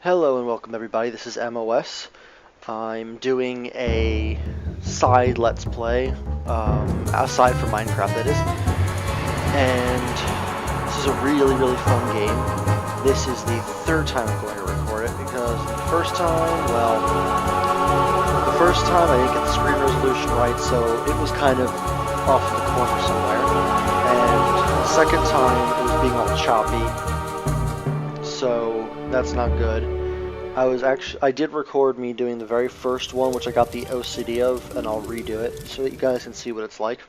Hello and welcome everybody, this is MOS. I'm doing a side Let's Play, aside from Minecraft that is, and this is a really fun game. This is the third time I'm going to record it, because the first time I didn't get the screen resolution right, so it was kind of off in the corner somewhere, and the second time it was being all choppy, so that's not good. I did record me doing the very first one, which I got the OCD of, and I'll redo it so that you guys can see what it's like.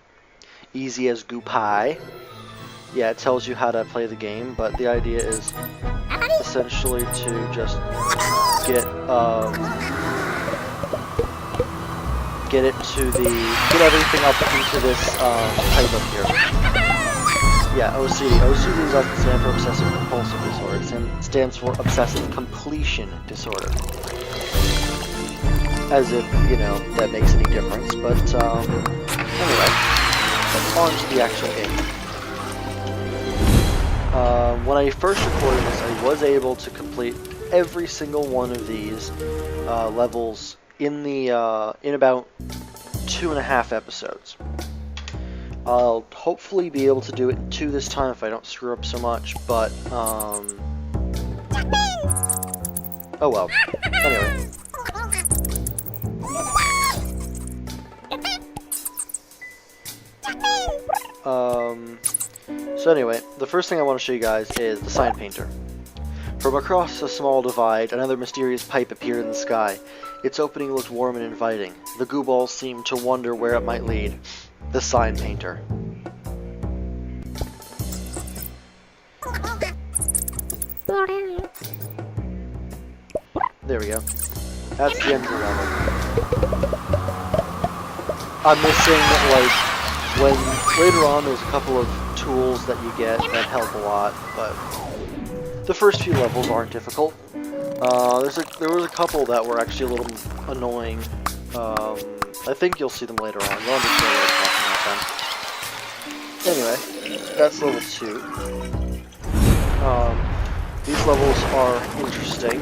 Easy as goo pie. Yeah, it tells you how to play the game, but the idea is essentially to just get everything up into this pipe up here. Yeah, OCD. OCD doesn't stand for Obsessive Compulsive Disorder. It stands for Obsessive Completion Disorder. As if, you know, that makes any difference. But, anyway, on to the actual game. When I first recorded this, I was able to complete every single one of these levels in about 2.5 episodes. I'll hopefully be able to do it in 2 this time if I don't screw up so much, but, oh well. Anyway. So anyway, the first thing I want to show you guys is the sign painter. From across a small divide, another mysterious pipe appeared in the sky. Its opening looked warm and inviting. The goo balls seemed to wonder where it might lead. The sign painter. There we go. That's the end of the level. I'm missing, like, when later on there's a couple of tools that you get that help a lot, but the first few levels aren't difficult. There was a couple that were actually a little annoying. I think you'll see them later on. You'll understand what I'm talking about then. Anyway, that's level 2. These levels are interesting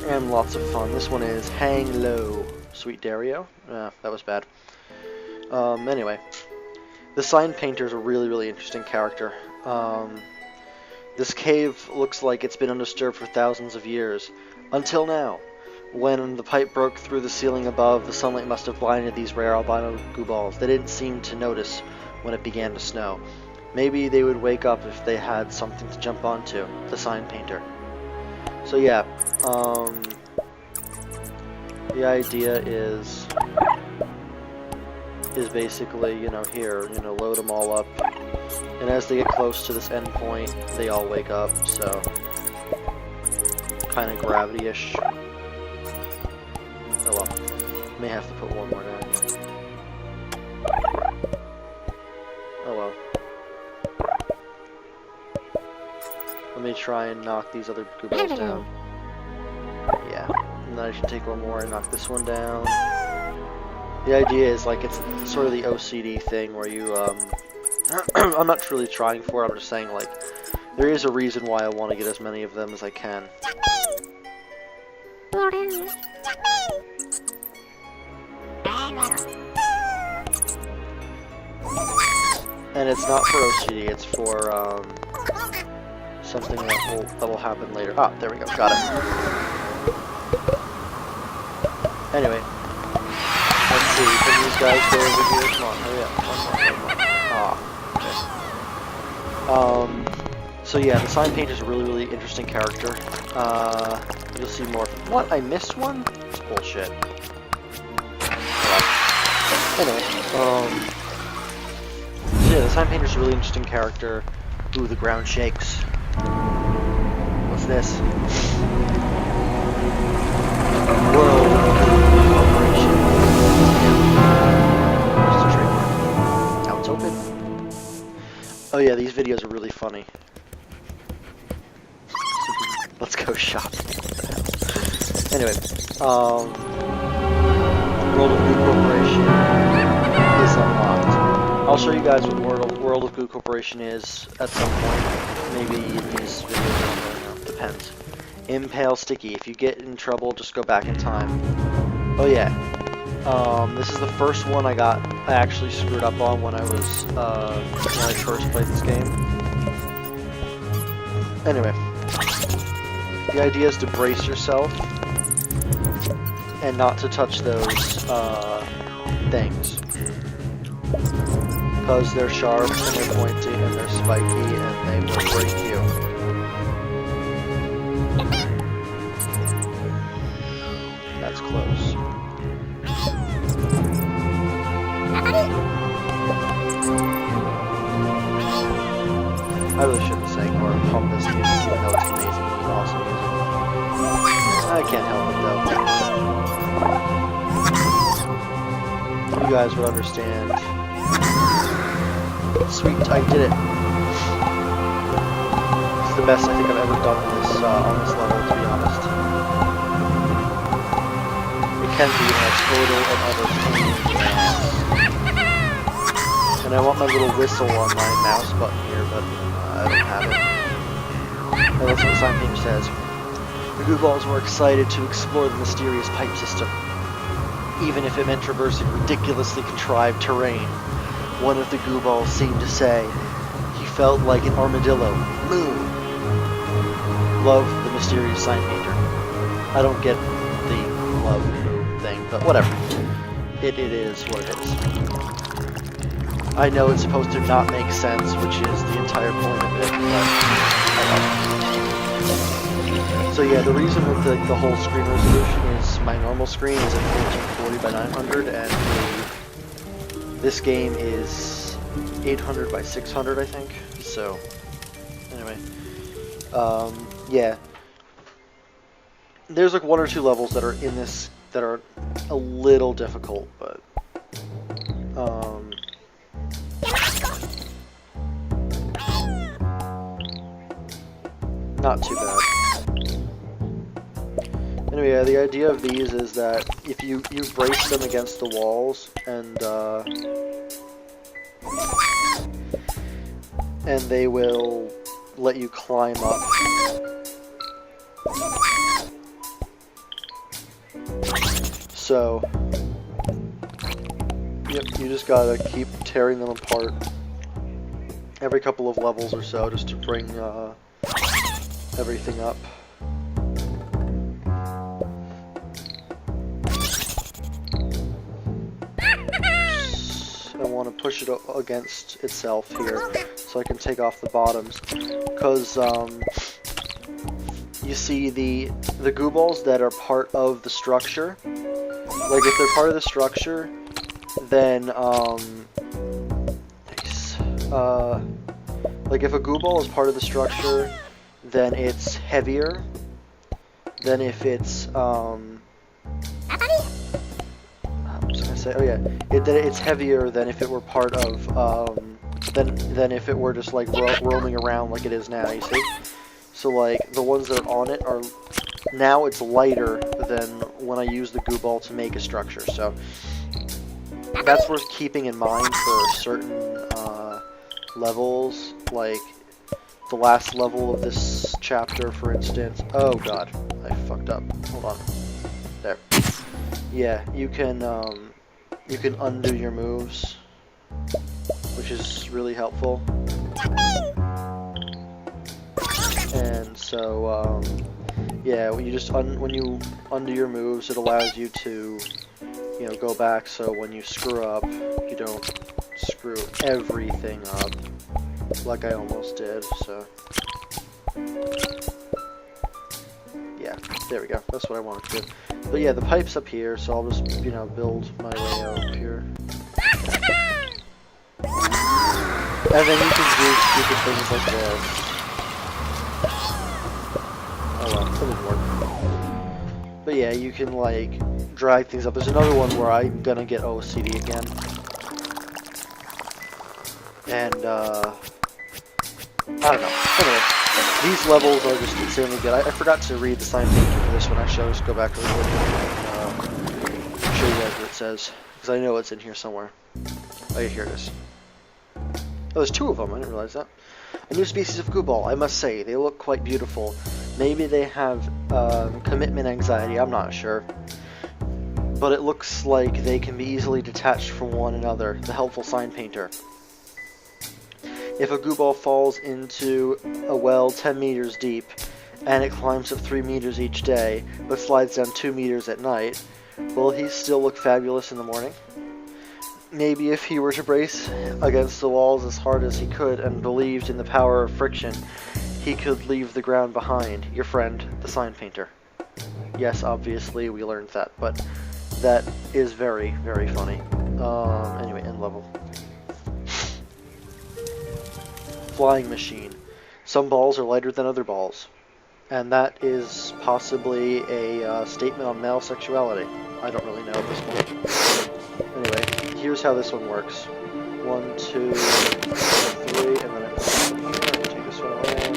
and lots of fun. This one is Hang Low, Sweet Dario. That was bad. Anyway, the sign painter is a really interesting character. This cave looks like it's been undisturbed for thousands of years. Until now. When the pipe broke through the ceiling above, the sunlight must have blinded these rare albino goo balls. They didn't seem to notice when it began to snow. Maybe they would wake up if they had something to jump onto. The sign painter. So yeah, the idea is basically, you know, here, you know, load them all up. And as they get close to this end point, they all wake up, so kind of gravity-ish. Oh well, may have to put one more down. Oh well. Let me try and knock these other goo balls down. Yeah, and then I should take one more and knock this one down. The idea is, like, it's sort of the OCD thing where you, I'm not really trying for it, I'm just saying, like, there is a reason why I want to get as many of them as I can. And it's not for OCD, it's for, something that will happen later. Ah, there we go, got it. Anyway, let's see, can these guys go over here? Come on, hurry up, one more. Okay. So yeah, the sign painter is a really interesting character. You'll see more. What? I missed one? It's bullshit. Anyway, so yeah, the sign painter is a really interesting character. Ooh, the ground shakes. What's this? World of Goo. Where's the trade? Now it's open. Oh yeah, these videos are really funny. Let's go shopping. Anyway, World of Goo Corporation is unlocked. I'll show you guys what World of Goo Corporation is at some point. Maybe in these videos, I don't know, depends. Impale Sticky. If you get in trouble, just go back in time. Oh yeah. This is the first one I actually screwed up on when I first played this game. Anyway. The idea is to brace yourself and not to touch those things. Because they're sharp and they're pointy and they're spiky and they will break you. That's close. I really shouldn't sing or hum this music, even though it's amazing and awesome music. I can't help it though. You guys would understand. Sweet, I did it. This is the best I think I've ever done on this level, to be honest. It can be a total and utter pain in the ass. And I want my little whistle on my mouse button here, but I don't have it. And that's what the sign page says. The Goo Balls were excited to explore the mysterious pipe system, even if it meant traversing ridiculously contrived terrain. One of the Goo Balls seemed to say he felt like an armadillo. Moo! Love the mysterious sign painter. I don't get the love moo thing, but whatever. It is what it is. I know it's supposed to not make sense, which is the entire point of it, but I love it. So yeah, the reason with the whole screen resolution is my normal screen is at 1440 by 900, and this game is 800 by 600, I think. So, anyway, yeah. There's like one or two levels that are in this that are a little difficult, but not too bad. Anyway, yeah, the idea of these is that if you brace them against the walls and they will let you climb up. So, yep, you just gotta keep tearing them apart every couple of levels or so just to bring everything up. I want to push it against itself here so I can take off the bottoms, because you see the Goo Balls that are part of the structure, like if they're part of the structure, then like if a Goo Ball is part of the structure, then it's heavier than if it's it's heavier than if it were part of than if it were just like roaming around like it is now, you see? So like the ones that are on it are now it's lighter than when I use the Goo Ball to make a structure. So that's worth keeping in mind for certain levels, like the last level of this chapter, for instance. Oh god, I fucked up. Hold on. There. Yeah, you can undo your moves, which is really helpful. And so, yeah, when you undo your moves, it allows you to, you know, go back. So when you screw up, you don't screw everything up, like I almost did. So, yeah, there we go. That's what I wanted to do. But yeah, the pipe's up here, so I'll just, you know, build my way out here. And then you can do stupid things like this. Oh well, that didn't work. But yeah, you can, like, drag things up. There's another one where I'm gonna get OCD again. And, I don't know. Anyway. These levels are just insanely good. I forgot to read the sign page for this one. Actually, I'll just go back really quick and show you guys what it says, because I know it's in here somewhere. Oh yeah, here it is. Oh, there's two of them. I didn't realize that. A new species of Goo Ball. I must say, they look quite beautiful. Maybe they have commitment anxiety, I'm not sure. But it looks like they can be easily detached from one another, the helpful sign painter. If a goo ball falls into a well 10 meters deep, and it climbs up 3 meters each day, but slides down 2 meters at night, will he still look fabulous in the morning? Maybe if he were to brace against the walls as hard as he could and believed in the power of friction, he could leave the ground behind. Your friend, the sign painter. Yes, obviously we learned that, but that is very, very funny. Anyway, end level. Flying machine. Some balls are lighter than other balls. And that is possibly a statement on male sexuality. I don't really know at this point. Anyway, here's how this one works. 1, 2, 3, and then I take this one away.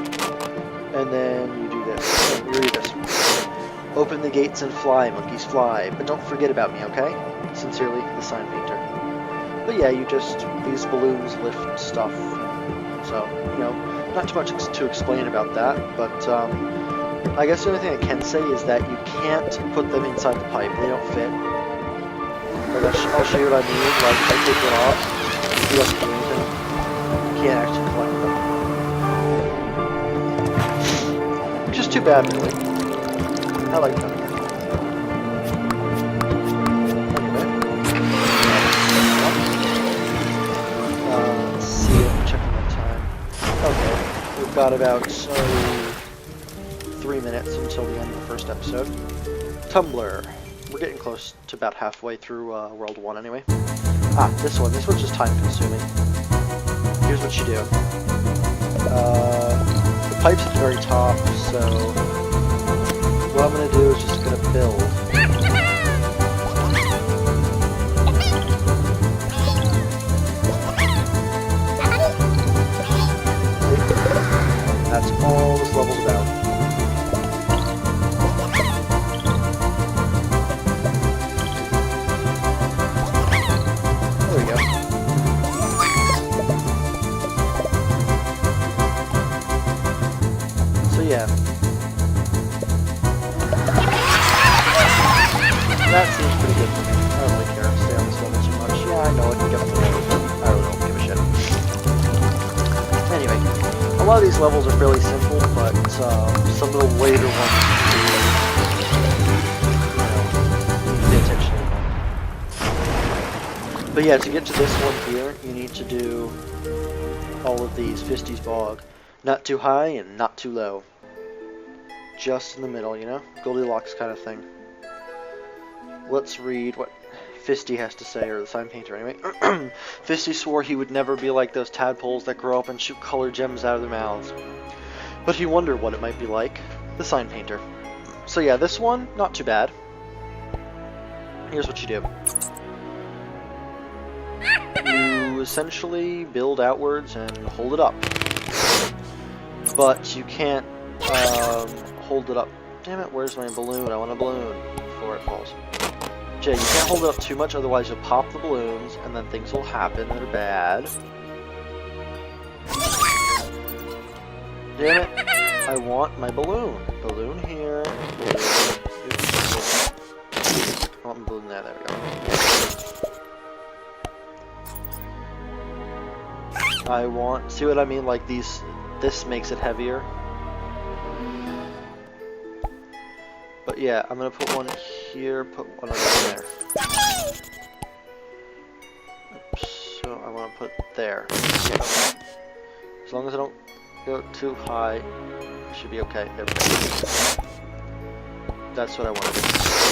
And then you do this. You read this. Open the gates and fly, monkeys fly. But don't forget about me, okay? Sincerely, the sign painter. But yeah, you just, these balloons lift stuff. So, you know, not too much to explain about that, but I guess the only thing I can say is that you can't put them inside the pipe. They don't fit. But I'll show you what I mean. Like, if I take it off, he doesn't do anything. You can't actually collect them. Which is too bad, really. I like them. Anyway. Let's see, I'm checking my time. Okay, we've got about 3 minutes until the end of the first episode. Tumblr. We're getting close to about halfway through World 1 anyway. This one's just time consuming. Here's what you do. The pipe's at the very top, so what I'm going to do is just going to build. That's all this level's about. There we go. So yeah. That seems pretty good for me. I don't really care to stay on this level too much. Yeah, I know I can get up the level, but I really don't give a shit. Anyway, a lot of these levels are fairly simple, but some of the later ones, pay attention to them. But yeah, to get to this one here, you need to do all of these. Fisty's Bog. Not too high and not too low. Just in the middle, you know? Goldilocks kind of thing. Let's read what Fisty has to say, or the sign painter anyway. Fisty swore he would never be like those tadpoles that grow up and shoot colored gems out of their mouths. But he wondered what it might be like. The sign painter. So yeah, this one, not too bad. Here's what you do. You essentially build outwards and hold it up. But you can't hold it up. Damn it, where's my balloon? I want a balloon before it falls. Jay, you can't hold it up too much, otherwise you'll pop the balloons, and then things will happen that are bad. Damn it! I want my balloon. Balloon here. Balloon. I want my balloon there. There we go. I want. See what I mean? Like these. This makes it heavier. But yeah, I'm gonna put one here, put one there. Oops, so I want to put there. Yeah. As long as I don't go too high, it should be okay. There we go. That's what I want to do.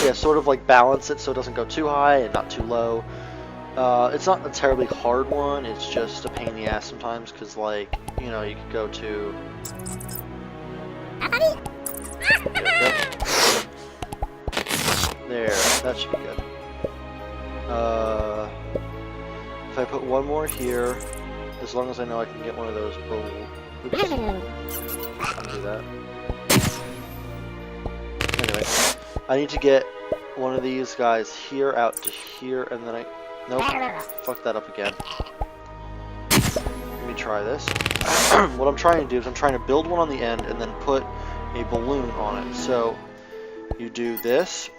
Yeah, sort of like balance it so it doesn't go too high and not too low. It's not a terribly hard one, it's just a pain in the ass sometimes, because like, you know, you could go to... There, that should be good. If I put one more here, as long as I know I can get one of those... Oops. I'll do that. Anyway, I need to get one of these guys here out to here, and then I... Nope. Fuck that up again. Let me try this. What I'm trying to do is I'm trying to build one on the end and then put a balloon on it. So you do this,